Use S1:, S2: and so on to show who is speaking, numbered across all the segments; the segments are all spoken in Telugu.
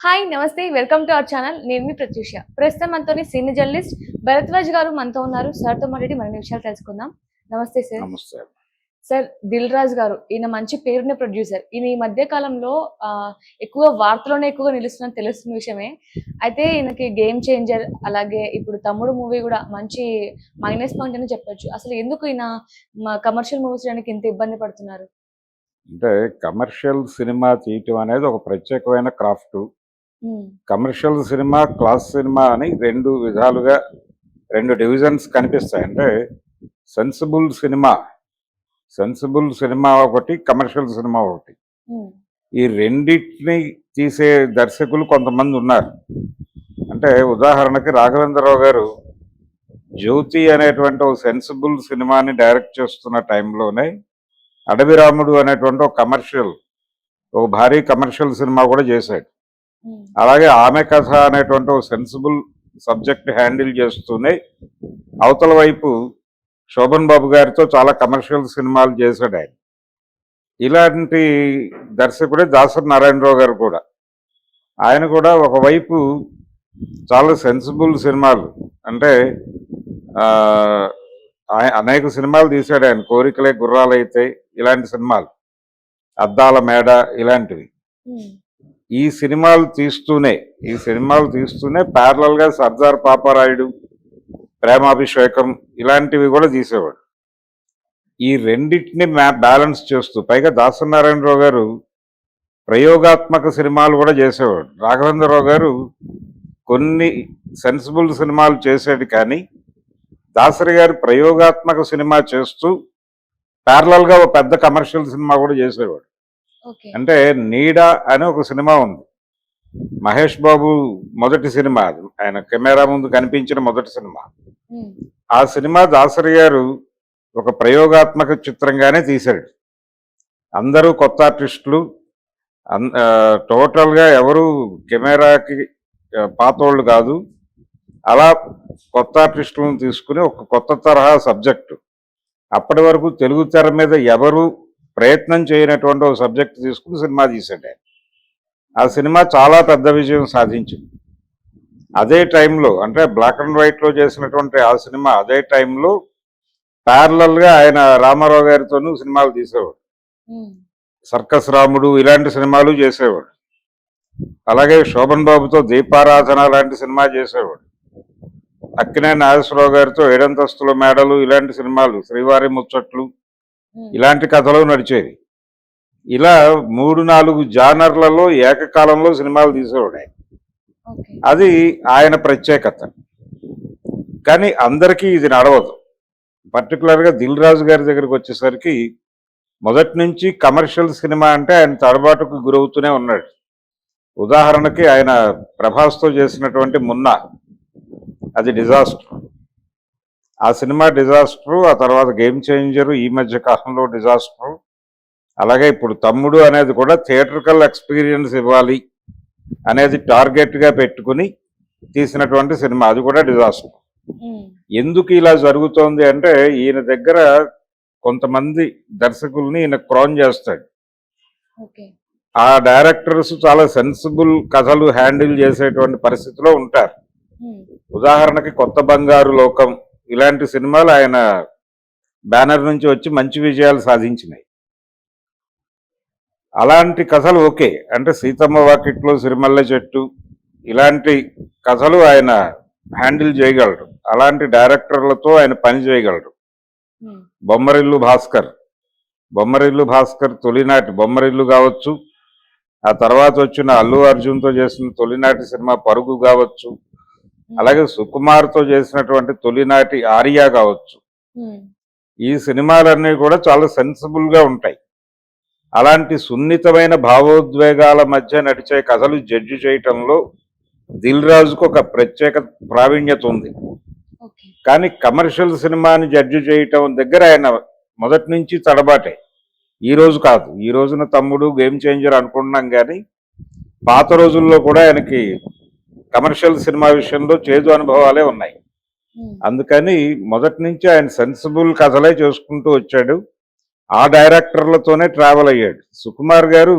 S1: హాయ్! నమస్తే. Welcome to our channel. నేను మీ ప్రత్యూష. ప్రస్తుతం మనతోని సీనియర్ జర్నలిస్ట్ భరద్వాజ్ గారు మనతో ఉన్నారు. సార్‌తో మాట్లాడి మరిన్ని విషయాలు తెలుసుకుందాం. నమస్తే సార్.
S2: నమస్తే.
S1: సార్, 'దిల్ రాజు' గారు ఈయన మంచి పేరున్న ప్రొడ్యూసర్. ఈయన ఈ మధ్య కాలంలో ఎక్కువగా వార్తల్లోనే ఎక్కువగా నిలుస్తుందని తెలుస్తున్న విషయమే. అయితే ఈయనకి 'గేమ్ చేంజర్' అలాగే ఇప్పుడు 'తమ్ముడు' మూవీ కూడా మంచి మైనస్ పాయింట్ అని చెప్పొచ్చు. అసలు ఎందుకు ఈయన కమర్షియల్ మూవీస్ చేయడానికి ఇంత ఇబ్బంది పడుతున్నారు?
S2: అంటే కమర్షియల్ సినిమా తీయటం అనేది ఒక ప్రత్యేకమైన క్రాఫ్టు.
S1: హ్మ్.
S2: కమర్షియల్ సినిమా, క్లాస్ సినిమా అని 2 విధాలుగా 2 డివిజన్స్ కనిపిస్తాయి. అంటే సెన్సిబుల్ సినిమా, సెన్సిబుల్ సినిమా ఒకటి, కమర్షియల్ సినిమా ఒకటి.
S1: హ్మ్.
S2: ఈ రెండిటిని తీసే దర్శకులు కొంతమంది ఉన్నారు. అంటే ఉదాహరణకి రాఘవేంద్రరావు గారు 'జ్యోతి' అనేటువంటి ఒక సెన్సిబుల్ సినిమాని డైరెక్ట్ చేస్తున్న టైంలోనే 'అడవి రాముడు' అనేటువంటి ఒక భారీ కమర్షియల్ సినిమా కూడా చేశాడు.
S1: హ్మ్.
S2: అలాగే 'ఆమె కథ' అనేటువంటి ఒక సెన్సిబుల్ సబ్జెక్ట్ హ్యాండిల్ చేస్తూనే అవతల వైపు శోభన్ బాబు గారితో చాలా కమర్షియల్ సినిమాలు చేశాడు ఆయన. ఇలాంటి దర్శకుడే దాసరి నారాయణరావు గారు కూడా. ఆయన కూడా ఒకవైపు చాలా సెన్సిబుల్ సినిమాలు, అంటే అనేక సినిమాలు తీశాడు ఆయన. 'కోరికలే గుర్రాలైతే' ఇలాంటి సినిమాలు, 'అద్దాల మేడ' ఇలాంటివి.
S1: హ్మ్.
S2: ఈ సినిమాలు తీస్తూనే ప్యారలల్గా 'సర్దార్ పాపారాయుడు', 'ప్రేమాభిషేకం' ఇలాంటివి కూడా తీసేవాడు. ఈ రెండింటిని బ్యాలెన్స్ చేస్తూ, పైగా దాసనారాయణరావు గారు ప్రయోగాత్మక సినిమాలు కూడా చేసేవాడు. రాఘవేంద్రరావు గారు కొన్ని సెన్సిబుల్ సినిమాలు చేసేది, కానీ దాసరి గారు ప్రయోగాత్మక సినిమా చేస్తూ ప్యారలల్గా ఒక పెద్ద కమర్షియల్ సినిమా కూడా చేసేవాడు.
S1: ఓకే.
S2: అంటే 'నీడ' అని ఒక సినిమా ఉంది. మహేష్ బాబు మొదటి సినిమా అది. ఆయన కెమెరా ముందు కనిపించిన మొదటి సినిమా.
S1: హ్మ్.
S2: ఆ సినిమా దాసరి గారు ఒక ప్రయోగాత్మక చిత్రంగానే తీశాడు. అందరూ కొత్త ఆర్టిస్టులు, టోటల్గా ఎవరు కెమెరాకి పాతోళ్ళు కాదు. అలా కొత్త ఆర్టిస్టులను తీసుకుని ఒక కొత్త తరహా సబ్జెక్టు, అప్పటి వరకు తెలుగు తెర మీద ఎవరు ప్రయత్నం చేయనటువంటి ఒక సబ్జెక్ట్ తీసుకుని సినిమా తీశాడు ఆయన. ఆ సినిమా చాలా పెద్ద విజయం సాధించింది. అదే టైంలో, అంటే బ్లాక్ అండ్ వైట్లో చేసినటువంటి ఆ సినిమా అదే టైంలో ప్యారలల్గా ఆయన రామారావు గారితోనూ సినిమాలు తీసేవాడు.
S1: హ్మ్.
S2: 'సర్కస్ రాముడు' ఇలాంటి సినిమాలు చేసేవాడు. అలాగే శోభన్ బాబుతో 'దీపారాధన' లాంటి సినిమా చేసేవాడు. అక్కినేని నాగేశ్వరరావు గారితో 'ఏడంతస్తుల మేడలు' ఇలాంటి సినిమాలు, 'శ్రీవారి ముచ్చట్లు'
S1: హ్మ్.
S2: ఇలాంటి కథలు నడిచేవి. ఇలా 3-4 జానర్లలో ఏకకాలంలో సినిమాలు తీసేవాడు ఆయన.
S1: ఓకే.
S2: అది ఆయన ప్రత్యేకత. కానీ అందరికీ ఇది నడవదు. పర్టికులర్గా దిల్ రాజు గారి దగ్గరికి వచ్చేసరికి మొదటి నుంచి కమర్షియల్ సినిమా అంటే ఆయన తడబాటుకు గురవుతూనే ఉన్నాడు. ఉదాహరణకి ఆయన ప్రభాస్తో చేసినటువంటి 'మున్నా' అది డిజాస్టర్. ఆ సినిమా డిజాస్టరు, ఆ తర్వాత 'గేమ్ చేంజరు' ఈ మధ్య కాలంలో డిజాస్టరు. అలాగే ఇప్పుడు 'తమ్ముడు' అనేది కూడా థియేట్రికల్ ఎక్స్పీరియన్స్ ఇవ్వాలి అనేది టార్గెట్గా పెట్టుకుని తీసినటువంటి సినిమా, అది కూడా డిజాస్టర్.
S1: హ్మ్.
S2: ఎందుకు ఇలా జరుగుతోంది అంటే ఈయన దగ్గర కొంతమంది దర్శకుల్ని ఈయన క్రోన్ చేస్తాడు.
S1: ఓకే.
S2: ఆ డైరెక్టర్స్ చాలా సెన్సిబుల్ కథలు హ్యాండిల్ చేసేటువంటి పరిస్థితిలో ఉంటారు.
S1: హ్మ్.
S2: ఉదాహరణకి 'కొత్త బంగారు లోకం' ఇలాంటి సినిమాలు ఆయన బ్యానర్ నుంచి వచ్చి మంచి విజయాలు సాధించినాయి. అలాంటి కథలు ఓకే. అంటే 'సీతమ్మ వాకిట్లో సిరిమల్లె చెట్టు' ఇలాంటి కథలు ఆయన హ్యాండిల్ చేయగలరు. అలాంటి డైరెక్టర్లతో ఆయన పని చేయగలరు.
S1: హ్మ్.
S2: 'బొమ్మరిల్లు భాస్కర్' తొలినాటి 'బొమ్మరిల్లు' కావచ్చు, ఆ తర్వాత వచ్చిన అల్లు అర్జున్తో చేసిన తొలినాటి సినిమా 'పరుగు' కావచ్చు,
S1: హ్మ్.
S2: అలాగే సుకుమార్తో చేసినటువంటి తొలినాటి 'ఆర్య' కావచ్చు.
S1: హ్మ్.
S2: ఈ సినిమాలన్నీ కూడా చాలా సెన్సిబుల్గా ఉంటాయి. అలాంటి సున్నితమైన భావోద్వేగాల మధ్య నడిచే కథలు జడ్జి చేయటంలో దిల్ రాజుకు ఒక ప్రత్యేక ప్రావీణ్యత ఉంది.
S1: ఓకే.
S2: కానీ కమర్షియల్ సినిమాని జడ్జి చేయటం దగ్గర ఆయన మొదటి నుంచి తడబాటే. ఈ రోజు కాదు, ఈ రోజున 'తమ్ముడు', 'గేమ్ చేంజర్' అనుకుంటున్నాం, కానీ పాత రోజుల్లో కూడా ఆయనకి కమర్షియల్ సినిమా విషయంలో చేదు అనుభవాలే ఉన్నాయి.
S1: హ్మ్.
S2: అందుకని మొదటి నుంచి ఆయన సెన్సిబుల్ కథలే చేసుకుంటూ వచ్చాడు. ఆ డైరెక్టర్లతోనే ట్రావెల్ అయ్యాడు. సుకుమార్ గారు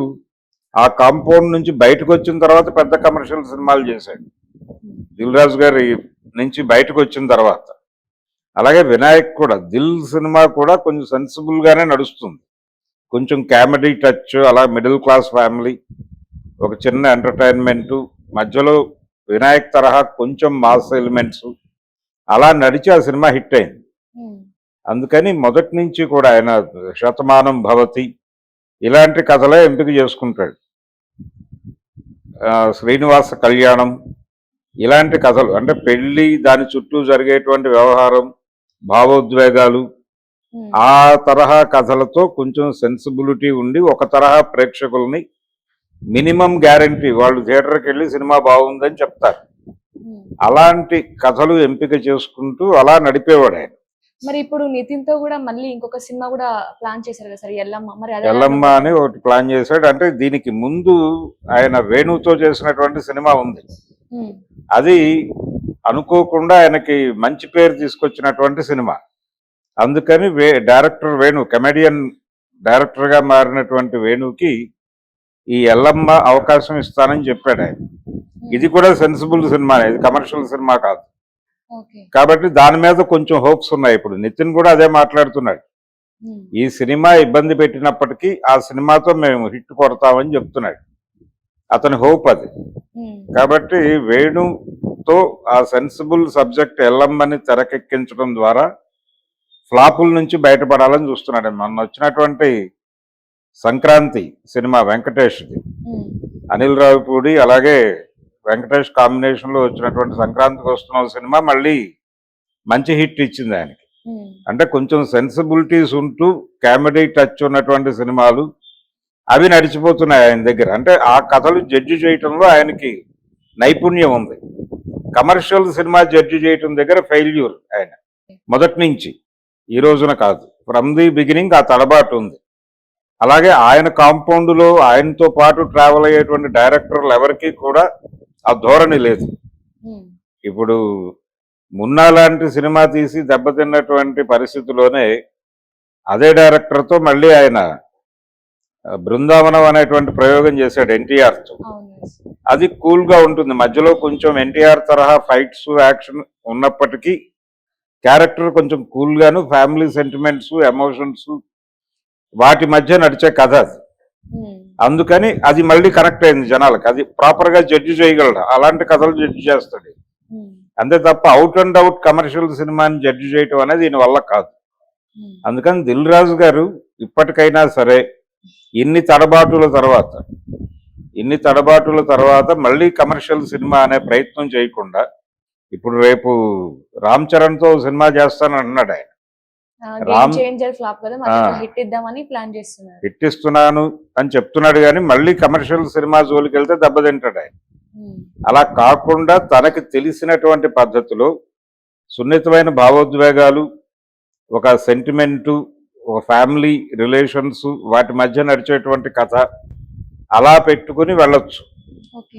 S2: ఆ కాంపౌండ్ నుంచి బయటకు వచ్చిన తర్వాత పెద్ద కమర్షియల్ సినిమాలు చేశాడు దిల్ రాజు గారి నుంచి బయటకు వచ్చిన తర్వాత. అలాగే వినాయక్ కూడా దిల్ సినిమా కూడా కొంచెం సెన్సిబుల్ గానే నడుస్తుంది, కొంచెం కామెడీ టచ్, అలా మిడిల్ క్లాస్ ఫ్యామిలీ, ఒక చిన్న ఎంటర్టైన్మెంట్ మధ్యలో వినాయక్ తరహా కొంచెం మాస్ ఎలిమెంట్స్ అలా నడిచి ఆ సినిమా హిట్ అయింది. అందుకని మొదటి నుంచి కూడా ఆయన శతమానం భవతి ఇలాంటి కథలే ఎంపిక చేసుకుంటాడు. శ్రీనివాస కళ్యాణం ఇలాంటి కథలు అంటే పెళ్లి, దాని చుట్టూ జరిగేటువంటి వ్యవహారం, భావోద్వేగాలు, ఆ తరహా కథలతో కొంచెం సెన్సిబిలిటీ ఉండి ఒక తరహా ప్రేక్షకుల్ని మినిమం గ్యారంటీ వాళ్ళు థియేటర్కి వెళ్ళి సినిమా బాగుందని చెప్తారు. అలాంటి కథలు ఎంపిక చేసుకుంటూ అలా నడిపేవాడు ఆయన.
S1: మరి ఇప్పుడు నితిన్ తో కూడా మళ్ళీ ఇంకొక సినిమా కూడా ప్లాన్ చేశారు కదా సార్, ఎల్లమ్మ. మరి
S2: ఎల్లమ్మ అని ఒకటి ప్లాన్ చేశాడు. అంటే దీనికి ముందు ఆయన వేణుతో చేసినటువంటి సినిమా ఉంది, అది అనుకోకుండా ఆయనకి మంచి పేరు తీసుకొచ్చినటువంటి సినిమా. అందుకని డైరెక్టర్ వేణు, కమెడియన్ డైరెక్టర్ గా మారినటువంటి వేణుకి ఈ ఎల్లమ్మ అవకాశం ఇస్తానని చెప్పాడు ఆయన. ఇది కూడా సెన్సిబుల్ సినిమా, ఇది కమర్షియల్ సినిమా కాదు కాబట్టి దాని మీద కొంచెం హోప్స్ ఉన్నాయి. ఇప్పుడు నితిన్ కూడా అదే మాట్లాడుతున్నాడు, ఈ సినిమా ఇబ్బంది పెట్టినప్పటికీ ఆ సినిమాతో మేము హిట్ కొడతామని చెప్తున్నాడు. అతని హోప్ అది. కాబట్టి వేణుతో ఆ సెన్సిబుల్ సబ్జెక్ట్ ఎల్లమ్మని తెరకెక్కించడం ద్వారా ఫ్లాపుల నుంచి బయటపడాలని చూస్తున్నాడు. మొన్న వచ్చినటువంటి సంక్రాంతి సినిమా వెంకటేష్ది, అనిల్ రావిపూడి అలాగే వెంకటేష్ కాంబినేషన్ లో వచ్చినటువంటి సంక్రాంతికి వస్తున్న సినిమా మళ్ళీ మంచి హిట్ ఇచ్చింది ఆయనకి. అంటే కొంచెం సెన్సిబిలిటీస్ ఉంటూ కామెడీ టచ్ ఉన్నటువంటి సినిమాలు అవి నడిచిపోతున్నాయి ఆయన దగ్గర. అంటే ఆ కథలు జడ్జి చేయటంలో ఆయనకి నైపుణ్యం ఉంది. కమర్షియల్ సినిమా జడ్జి చేయటం దగ్గర ఫెయిల్యూర్ ఆయన మొదటి నుంచి, ఈ రోజున కాదు, ఫ్రమ్ ది బిగినింగ్ ఆ తడబాటు ఉంది. అలాగే ఆయన కాంపౌండ్లో ఆయనతో పాటు ట్రావెల్ అయ్యేటువంటి డైరెక్టర్లు ఎవరికి కూడా ఆ ధోరణి లేదు. ఇప్పుడు మున్నా లాంటి సినిమా తీసి దెబ్బతిన్నటువంటి పరిస్థితిలోనే అదే డైరెక్టర్తో మళ్ళీ ఆయన బృందావనం అనేటువంటి ప్రయోగం చేశాడు ఎన్టీఆర్తో. అది కూల్గా ఉంటుంది, మధ్యలో కొంచెం ఎన్టీఆర్ తరహా ఫైట్స్ యాక్షన్ ఉన్నప్పటికీ క్యారెక్టర్ కొంచెం కూల్గాను, ఫ్యామిలీ సెంటిమెంట్స్ ఎమోషన్స్ వాటి మధ్య నడిచే కథ అది. అందుకని అది మళ్ళీ కనెక్ట్ అయింది జనాలకు, అది ప్రాపర్ గా జడ్జి చేయగలడు, అలాంటి కథలు జడ్జి చేస్తాడు. అంతే తప్ప అవుట్ అండ్ అవుట్ కమర్షియల్ సినిమాని జడ్జి చేయటం అనేది దీని వల్ల కాదు. అందుకని దిల్ రాజు గారు ఇప్పటికైనా సరే ఇన్ని తడబాటుల తర్వాత మళ్ళీ కమర్షియల్ సినిమా అనే ప్రయత్నం చేయకుండా, ఇప్పుడు రేపు రామ్ చరణ్ తో సినిమా చేస్తానని అన్నాడు ఆయన. హిట్ ఇస్తున్నాను అని చెప్తున్నాడు కానీ మళ్ళీ కమర్షియల్ సినిమా జోలికి వెళ్తే దెబ్బతింటాడు ఆయన. అలా కాకుండా తనకి తెలిసినటువంటి పద్ధతిలో సున్నితమైన భావోద్వేగాలు, ఒక సెంటిమెంటు, ఒక ఫ్యామిలీ రిలేషన్స్ వాటి మధ్య నడిచేటువంటి కథ అలా పెట్టుకుని వెళ్ళొచ్చు.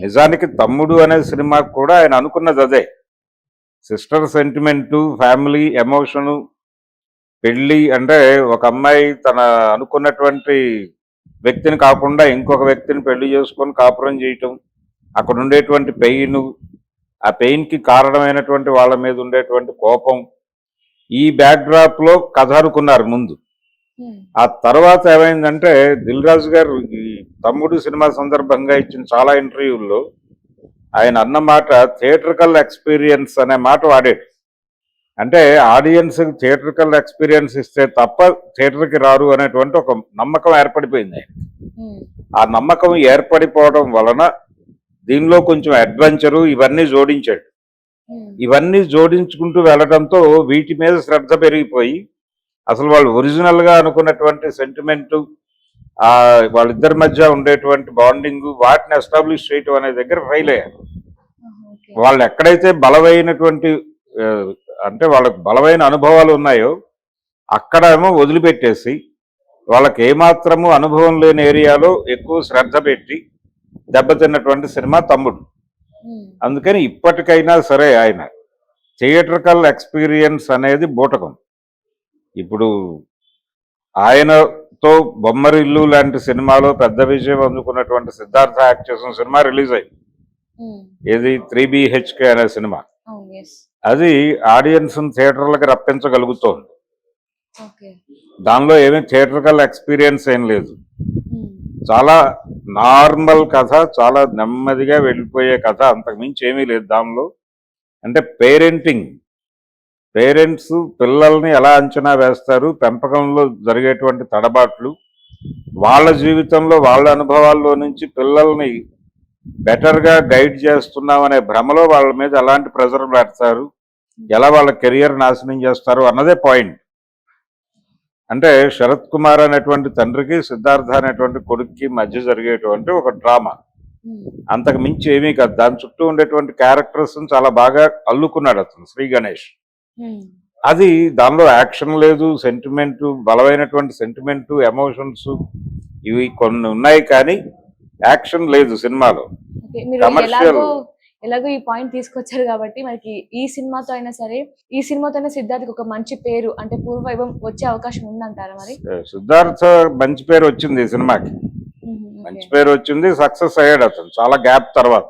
S2: నిజానికి తమ్ముడు అనే సినిమా కూడా ఆయన అనుకున్నది అదే, సిస్టర్ సెంటిమెంటు, ఫ్యామిలీ ఎమోషను, పెళ్లి అంటే ఒక అమ్మాయి తన అనుకున్నటువంటి వ్యక్తిని కాకుండా ఇంకొక వ్యక్తిని పెళ్లి చేసుకొని కాపురం చేయటం, అక్కడ ఉండేటువంటి పెయిన్, ఆ పెయిన్కి కారణమైనటువంటి వాళ్ళ మీద ఉండేటువంటి కోపం, ఈ బ్యాక్డ్రాప్ లో కథ అనుకున్నారు ముందు. ఆ తర్వాత ఏమైందంటే దిల్ రాజు గారు ఈ తమ్ముడు సినిమా సందర్భంగా ఇచ్చిన చాలా ఇంటర్వ్యూల్లో ఆయన అన్న మాట థియేట్రికల్ ఎక్స్పీరియన్స్ అనే మాట వాడాడు. అంటే ఆడియన్స్ థియేట్రికల్ ఎక్స్పీరియన్స్ ఇస్తే తప్ప థియేటర్కి రారు అనేటువంటి ఒక నమ్మకం ఏర్పడిపోయింది ఆయన. ఆ నమ్మకం ఏర్పడిపోవడం వలన దీనిలో కొంచెం అడ్వెంచరు ఇవన్నీ జోడించాడు. ఇవన్నీ జోడించుకుంటూ వెళ్ళడంతో వీటి మీద శ్రద్ధ పెరిగిపోయి అసలు వాళ్ళు ఒరిజినల్ గా అనుకున్నటువంటి సెంటిమెంటు, వాళ్ళిద్దరి మధ్య ఉండేటువంటి బాండింగ్ వాటిని ఎస్టాబ్లిష్ చేయటం అనే దగ్గర ఫెయిల్ అయ్యారు. వాళ్ళు ఎక్కడైతే బలమైనటువంటి అంటే వాళ్ళకు బలమైన అనుభవాలు ఉన్నాయో అక్కడేమో వదిలిపెట్టేసి వాళ్ళకి ఏమాత్రము అనుభవం లేని ఏరియాలో ఎక్కువ శ్రద్ధ పెట్టి దెబ్బతిన్నటువంటి సినిమా తమ్ముడు. అందుకని ఇప్పటికైనా సరే ఆయన థియేట్రికల్ ఎక్స్పీరియన్స్ అనేది బూటకం. ఇప్పుడు ఆయనతో బొమ్మరిల్లు లాంటి సినిమాలో పెద్ద విజయం అందుకున్నటువంటి సిద్ధార్థ యాక్ట్ చేసిన సినిమా రిలీజ్ అయింది. ఏది 3BHK అనే సినిమా.
S1: అవును. ఎస్.
S2: అది ఆడియన్స్ థియేటర్లకు రప్పించగలుగుతోంది.
S1: ఓకే.
S2: దానిలో ఏమీ థియేటర్కల్ ఎక్స్పీరియన్స్ ఏం లేదు. చాలా నార్మల్ కథ, చాలా నెమ్మదిగా వెళ్ళిపోయే కథ, అంతకుమించి ఏమీ లేదు దానిలో. అంటే పేరెంట్స్ పిల్లల్ని ఎలా అంచనా వేస్తారు, పెంపకంలో జరిగేటువంటి తడబాట్లు, వాళ్ళ జీవితంలో వాళ్ళ అనుభవాల్లో నుంచి పిల్లల్ని బెటర్గా గైడ్ చేస్తున్నాం అనే భ్రమలో వాళ్ళ మీద ఎలాంటి ప్రెజర్ పెడతారు, ఎలా వాళ్ళ కెరియర్ నాశనం చేస్తారు అన్నదే పాయింట్. అంటే శరత్ కుమార్ అనేటువంటి తండ్రికి సిద్ధార్థ అనేటువంటి కొడుక్కి మధ్య జరిగేటువంటి ఒక డ్రామా, అంతకు మించి ఏమీ కాదు. దాని చుట్టూ ఉండేటువంటి క్యారెక్టర్స్ చాలా బాగా అల్లుకున్నాడు అతను, శ్రీ గణేష్. అది దానిలో యాక్షన్ లేదు, సెంటిమెంట్, బలమైనటువంటి సెంటిమెంట్, ఎమోషన్స్ ఇవి కొన్ని ఉన్నాయి, కానీ యాక్షన్ లేదు సినిమాలో.
S1: మీరు ఎలాగో ఈ పాయింట్ తీసుకొచ్చారు కాబట్టి మనకి ఈ సినిమాతో అయినా సిద్ధార్థకి ఒక మంచి పేరు అంటే పూర్వవైభవం వచ్చే అవకాశం ఉందంటారా? మరి
S2: సిద్ధార్థ మంచి పేరు వచ్చింది ఈ సినిమాకి, మంచి పేరు వచ్చింది, సక్సెస్ అయ్యాడు అతను చాలా గ్యాప్ తర్వాత.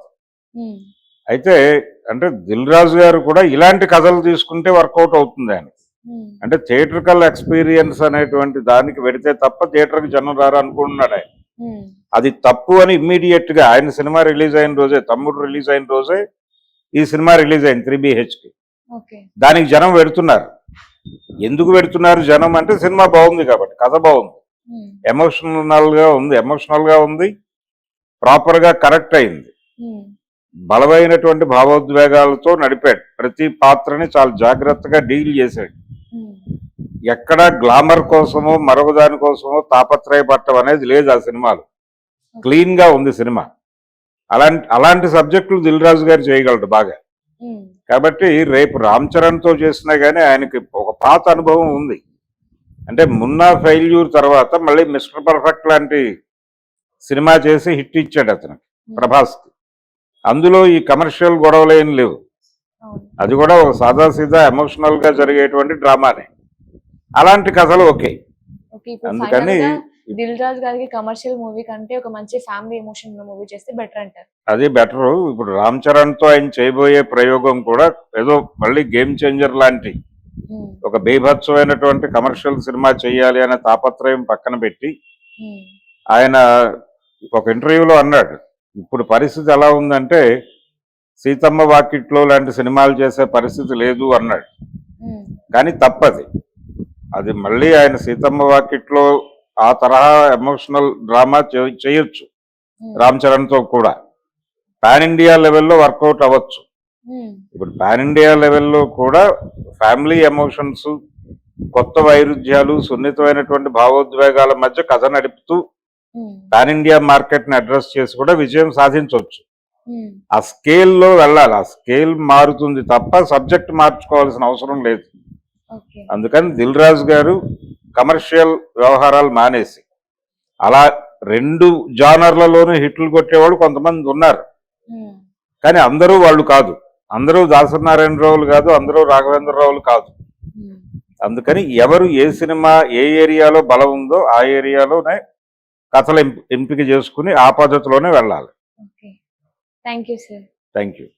S2: అయితే అంటే దిల్ రాజు గారు కూడా ఇలాంటి కథలు తీసుకుంటే వర్కౌట్ అవుతుంది ఆయన. అంటే థియేటర్కల్ ఎక్స్పీరియన్స్ అనేటువంటి దానికి వెడితే తప్ప థియేటర్కి జనం రారు అనుకుంటున్నాడు ఆయన. అది తప్పు అని ఇమ్మీడియట్ గా ఆయన సినిమా రిలీజ్ అయిన రోజే, తమ్ముడు రిలీజ్ అయిన రోజే ఈ సినిమా రిలీజ్ అయింది 3BHK. దానికి జనం పెడుతున్నారు. ఎందుకు పెడుతున్నారు జనం అంటే సినిమా బాగుంది కాబట్టి, కథ బాగుంది, ఎమోషనల్ గా ఉంది, ప్రాపర్ గా కరెక్ట్ అయింది, బలమైనటువంటి భావోద్వేగాలతో నడిపాడు, ప్రతి పాత్రని చాలా జాగ్రత్తగా డీల్ చేశాడు. ఎక్కడ గ్లామర్ కోసమో మరొక దాని కోసమో తాపత్రయపట్టం అనేది లేదు ఆ సినిమాలో. క్లీన్ గా ఉంది సినిమా. అలాంటి సబ్జెక్టులు దిల్ రాజు గారు చేయగలడు బాగా. కాబట్టి రేపు రామ్ చరణ్ తో చేసినా గానీ ఆయనకి ఒక పాత అనుభవం ఉంది. అంటే మున్నా ఫెయిల్యూర్ తర్వాత మళ్ళీ మిస్టర్ పర్ఫెక్ట్ లాంటి సినిమా చేసి హిట్ ఇచ్చాడు అతనికి, ప్రభాస్కి. అందులో ఈ కమర్షియల్ గొడవలు ఏం లేవు, అది కూడా ఒక సాదాసీదా ఎమోషనల్ గా జరిగేటువంటి డ్రామానే. అలాంటి కథలు ఓకే. అందుకని
S1: దిల్ రాజు గారికి కమర్షియల్ మూవీ కంటే ఒక మంచి ఫ్యామిలీ ఎమోషన్ మూవీ చేస్తే బెటర్ అంటారు.
S2: అది బెటర్. ఇప్పుడు రామ్ చరణ్ తో ఆయన చేయబోయే ప్రయోగం కూడా ఏదో మళ్ళీ గేమ్ చేంజర్ లాంటి ఒక బీభత్సమైనటువంటి కమర్షియల్ సినిమా చేయాలి అనే తాపత్రయం పక్కన పెట్టి, ఆయన ఒక ఇంటర్వ్యూలో అన్నాడు, ఇప్పుడు పరిస్థితి ఎలా ఉందంటే సీతమ్మ వాకిట్లో లాంటి సినిమాలు చేసే పరిస్థితి లేదు అన్నాడు. కానీ తప్పది. అది మళ్ళీ ఆయన సీతమ్మ వాకిట్లో ఆ తరహా ఎమోషనల్ డ్రామా చేయొచ్చు రామ్ చరణ్ తో కూడా. పాన్ ఇండియా లెవెల్లో వర్కౌట్ అవ్వచ్చు. ఇప్పుడు పాన్ ఇండియా లెవెల్లో కూడా ఫ్యామిలీ ఎమోషన్స్, కొత్త వైరుధ్యాలు, సున్నితమైనటువంటి భావోద్వేగాల మధ్య కథ నడుపుతూ పాన్ ఇండియా మార్కెట్ ని అడ్రస్ చేసి కూడా విజయం సాధించవచ్చు. ఆ స్కేల్లో వెళ్ళాలి. ఆ స్కేల్ మారుతుంది తప్ప సబ్జెక్ట్ మార్చుకోవాల్సిన అవసరం లేదు. అందుకని దిల్ రాజు గారు కమర్షియల్ వ్యవహారాలు మానేసి అలా 2 జానర్లలోనూ హిట్లు కొట్టేవాళ్ళు కొంతమంది ఉన్నారు, కానీ అందరూ వాళ్ళు కాదు. అందరూ దాసనారాయణరావులు కాదు, అందరూ రాఘవేంద్రరావులు కాదు. అందుకని ఎవరు ఏ సినిమా ఏ ఏరియాలో బలం ఉందో ఆ ఏరియాలోనే కథలు ఎంపిక చేసుకుని ఆ పద్ధతిలోనే వెళ్ళాలి.
S1: Thank you sir.
S2: Thank you.